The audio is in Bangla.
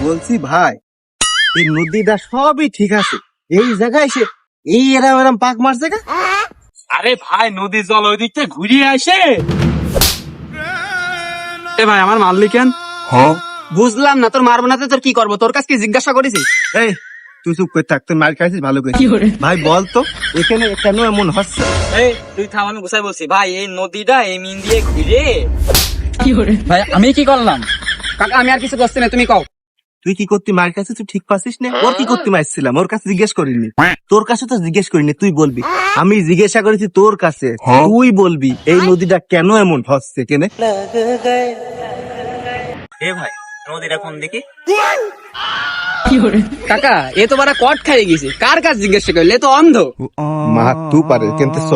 বলছি ভাই, এই নদীটা সবই ঠিক আছে, এই জায়গায় এসে এই এরম এরম পাক মারছে কে? আরে ভাই, নদীর জল ওই দিকটা ঘুরিয়ে আসে। এ ভাই, আমার মারলি কেন? বুঝলাম না, তোর মারবো না তো তোর কি করবো? তোর কাছে কি জিজ্ঞাসা করেছি? এই তুই চুপ করে থাক, তুই মার খাইছিস ভালো করে। ভাই বল তো এখানে কেন এমন হচ্ছে? এই তুই থাম, আমি গুছাই বলছি। ভাই এই নদীটা এই মিন দিয়ে ঘুরে। ভাই আমি কি করলাম? কাকা আমি আর কিছু করছি না, তুমি কও। তুই কি করতে মার কাছে তুই ঠিক পাচ্ছিস না? ওর কি করতে মারছিলাম, ওর কাছে জিজ্ঞেস করিনি। তোর কাছে তো জিজ্ঞেস করিনি, তুই বলবি। আমি জিজ্ঞাসা করেছি তোর কাছে, তুই বলবি এই নদীটা কেন এমন হচ্ছে কেনে। এ ভাই, নদীটা কোন দিকে? কাকা এ তো বারা কট খাইয়ে গেছে, কার কাছে জিজ্ঞাসা করলে? এ তো অন্ধ। মা তুই পারে কিন্তু স